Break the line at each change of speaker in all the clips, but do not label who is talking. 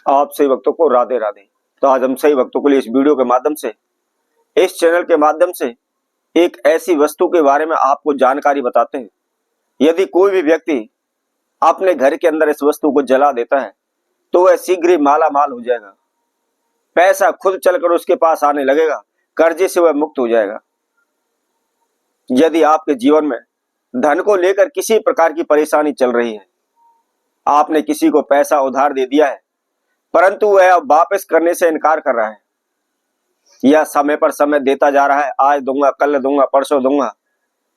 आप सही भक्तों को राधे राधे। तो आज हम सही भक्तों के लिए इस वीडियो के माध्यम से, इस चैनल के माध्यम से एक ऐसी वस्तु के बारे में आपको जानकारी बताते हैं। यदि कोई भी व्यक्ति अपने घर के अंदर इस वस्तु को जला देता है तो वह शीघ्र ही माला माल हो जाएगा, पैसा खुद चलकर उसके पास आने लगेगा, कर्जे से वह मुक्त हो जाएगा। यदि आपके जीवन में धन को लेकर किसी प्रकार की परेशानी चल रही है, आपने किसी को पैसा उधार दे दिया है परंतु वह अब वापस करने से इनकार कर रहा है, या समय पर समय देता जा रहा है, आज दूंगा, कल दूंगा, परसों दूंगा,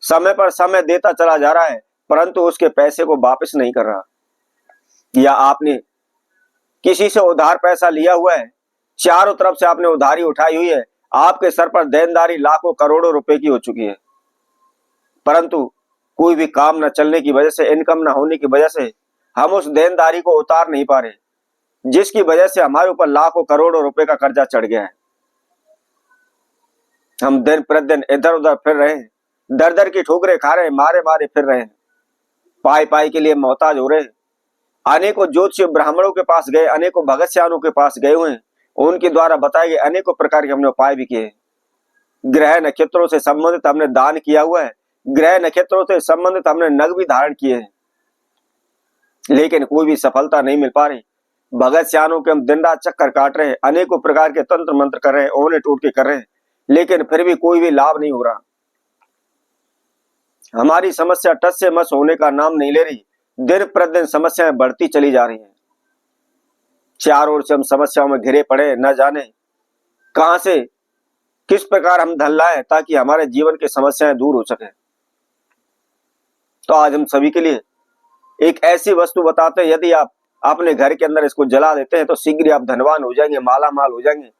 समय पर समय देता चला जा रहा है परंतु उसके पैसे को वापस नहीं कर रहा, या आपने किसी से उधार पैसा लिया हुआ है, चारों तरफ से आपने उधारी उठाई हुई है, आपके सर पर देनदारी लाखों करोड़ों रुपए की हो चुकी है, परंतु कोई भी काम न चलने की वजह से, इनकम न होने की वजह से हम उस देनदारी को उतार नहीं पा रहे, जिसकी वजह से हमारे ऊपर लाखों करोड़ों रुपए का कर्जा चढ़ गया है। हम दिन प्रतिदिन इधर उधर फिर रहे हैं, दर दर की ठोकरें खा रहे हैं, मारे मारे फिर रहे हैं, पाई पाई के लिए मोहताज हो रहे हैं। अनेकों ज्योतिषी ब्राह्मणों के पास गए, अनेकों भगत सियानों के पास गए हुए हैं, उनके द्वारा बताए गए अनेकों प्रकार के हमने उपाय भी किए। ग्रह नक्षत्रों से संबंधित हमने दान किया हुआ है, ग्रह नक्षत्रों से संबंधित हमने नग भी धारण किए हैं, लेकिन कोई भी सफलता नहीं मिल पा रही। भगत सियानों के हम दिन रात चक्कर काट रहे हैं, अनेकों प्रकार के तंत्र मंत्र कर रहे हैं, ओने टोटके कर रहे हैं, लेकिन फिर भी कोई भी लाभ नहीं हो रहा। हमारी समस्या टस से मस होने का नाम नहीं ले रही, दिन प्रतिदिन समस्याएं बढ़ती चली जा रही हैं। चारों ओर से हम समस्याओं में घिरे पड़े, न जाने कहां से किस प्रकार हम धन लाएं ताकि हमारे जीवन की समस्याएं दूर हो सके। तो आज हम सभी के लिए एक ऐसी वस्तु बताते हैं, यदि आप अपने घर के अंदर इसको जला देते हैं तो शीघ्र आप धनवान हो जाएंगे, माला माल हो जाएंगे,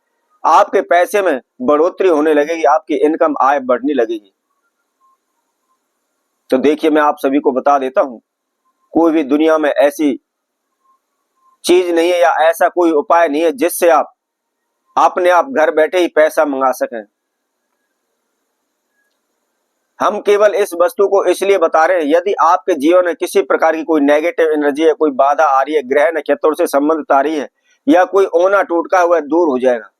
आपके पैसे में बढ़ोतरी होने लगेगी, आपकी इनकम आय बढ़ने लगेगी। तो देखिए, मैं आप सभी को बता देता हूं, कोई भी दुनिया में ऐसी चीज नहीं है या ऐसा कोई उपाय नहीं है जिससे आप अपने आप घर बैठे ही पैसा मंगा सकें। हम केवल इस वस्तु को इसलिए बता रहे हैं, यदि आपके जीवन में किसी प्रकार की कोई नेगेटिव एनर्जी है, कोई बाधा आ रही है, ग्रह नक्षत्रों से संबंधित आ रही है, या कोई ओना टूटका हुआ दूर हो जाएगा।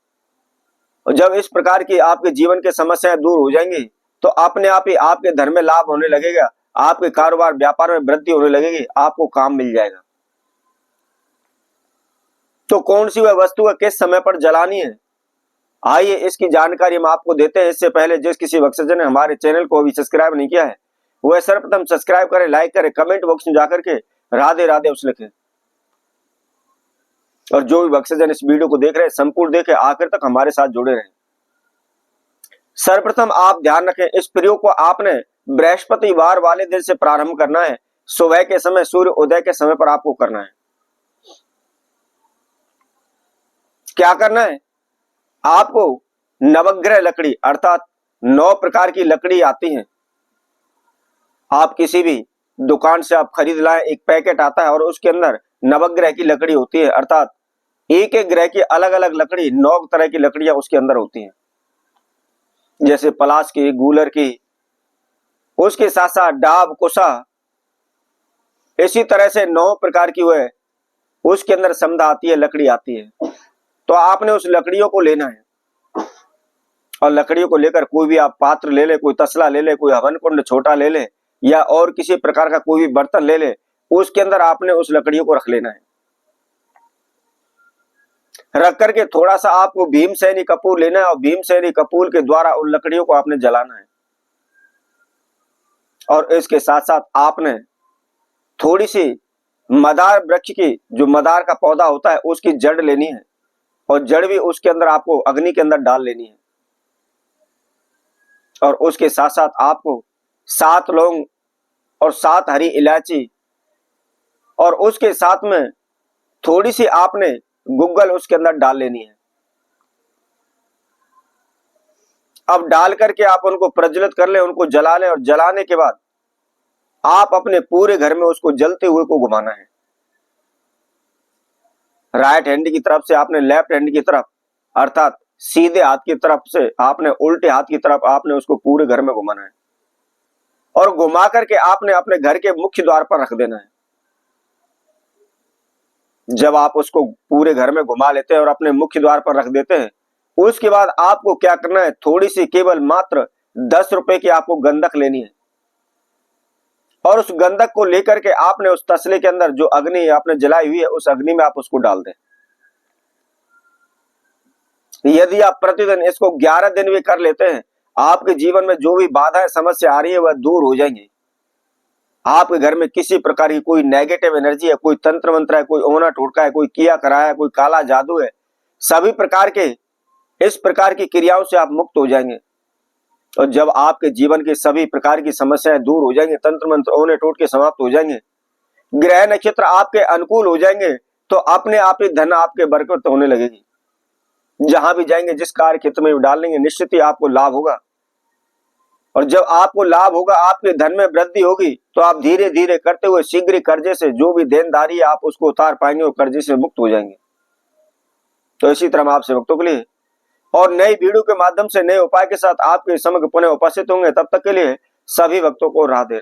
और जब इस प्रकार की आपके जीवन की समस्याएं दूर हो जाएंगी तो अपने आप ही आपके धन में लाभ होने लगेगा, आपके कारोबार व्यापार में वृद्धि होने लगेगी, आपको काम मिल जाएगा। तो कौन सी वह वस्तु है, किस समय पर जलानी है, आइए इसकी जानकारी हम आपको देते हैं। इससे पहले जिस किसी भक्तजन ने हमारे चैनल को अभी सब्सक्राइब नहीं किया है वह सर्वप्रथम सब्सक्राइब करें, लाइक करें, कमेंट बॉक्स में जाकर के राधे राधे उस लिखें। और जो भी भक्तजन इस वीडियो को देख रहे हैं संपूर्ण देखें, आखिर तक हमारे साथ जुड़े रहें। सर्वप्रथम आप ध्यान रखें, इस प्रयोग को आपने बृहस्पतिवार वाले दिन से प्रारंभ करना है, सुबह के समय, सूर्य उदय के समय पर आपको करना है। क्या करना है, आपको नवग्रह लकड़ी अर्थात 9 प्रकार की लकड़ी आती हैं, आप किसी भी दुकान से आप खरीद लाएं, एक पैकेट आता है और उसके अंदर नवग्रह की लकड़ी होती है, अर्थात एक एक ग्रह की अलग अलग लकड़ी, 9 तरह की लकड़ियां उसके अंदर होती हैं, जैसे पलाश की, गूलर की, उसके साथ साथ डाब, कुशा, इसी तरह से 9 प्रकार की वह उसके अंदर समधा आती है, लकड़ी आती है। तो आपने उस लकड़ियों को लेना है और लकड़ियों को लेकर कोई भी आप पात्र ले ले, कोई तसला ले ले, कोई हवन कुंड छोटा ले ले, या और किसी प्रकार का कोई भी बर्तन ले ले, उसके अंदर आपने उस लकड़ियों को रख लेना है। रख करके थोड़ा सा आपको भीमसेनी कपूर लेना है और भीमसेनी कपूर के द्वारा उन लकड़ियों को आपने जलाना है। और इसके साथ साथ आपने थोड़ी सी मदार वृक्ष की, जो मदार का पौधा होता है, उसकी जड़ लेनी है और जड़ भी उसके अंदर आपको अग्नि के अंदर डाल लेनी है। और उसके साथ साथ आपको 7 लौंग और 7 हरी इलायची, और उसके साथ में थोड़ी सी आपने गुग्गल उसके अंदर डाल लेनी है। अब डाल करके आप उनको प्रज्वलित कर ले, उनको जला लें, और जलाने के बाद आप अपने पूरे घर में उसको जलते हुए को घुमाना है। राइट हैंड की तरफ से आपने लेफ्ट हैंड की तरफ, अर्थात सीधे हाथ की तरफ से आपने उल्टे हाथ की तरफ आपने उसको पूरे घर में घुमाना है, और घुमा करके आपने अपने घर के मुख्य द्वार पर रख देना है। जब आप उसको पूरे घर में घुमा लेते हैं और अपने मुख्य द्वार पर रख देते हैं, उसके बाद आपको क्या करना है, थोड़ी सी केवल मात्र 10 रुपए की आपको गंधक लेनी है और उस गंधक को लेकर के आपने उस तसले के अंदर जो अग्नि आपने जलाई हुई है उस अग्नि में आप उसको डाल दें। यदि आप प्रतिदिन इसको 11 दिन भी कर लेते हैं, आपके जीवन में जो भी बाधाएं समस्या आ रही है वह दूर हो जाएंगी। आपके घर में किसी प्रकार की कोई नेगेटिव एनर्जी है, कोई तंत्र मंत्र है, कोई ओना टोटका है, कोई किया कराया है, कोई काला जादू है, सभी प्रकार के इस प्रकार की क्रियाओं से आप मुक्त हो जाएंगे। और जब आपके जीवन की सभी प्रकार की समस्याएं दूर हो जाएंगे, तंत्र मंत्र ओने टोटके समाप्त हो जाएंगे, ग्रह नक्षत्र आपके अनुकूल हो जाएंगे, तो अपने आप ही धन आपके बरकत होने लगेगी। जहां भी जाएंगे, जिस कार्य क्षेत्र में डाल लेंगे, निश्चित ही आपको लाभ होगा। और जब आपको लाभ होगा, आपके धन में वृद्धि होगी, तो आप धीरे धीरे करते हुए शीघ्र कर्जे से जो भी देनदारी है आप उसको उतार पाएंगे और कर्जे से मुक्त हो जाएंगे। तो इसी तरह हम आपसे भक्तों के लिए और नई वीडियो के माध्यम से नए उपाय के साथ आपके समक्ष पुनः उपस्थित होंगे। तब तक के लिए सभी भक्तों को राधे।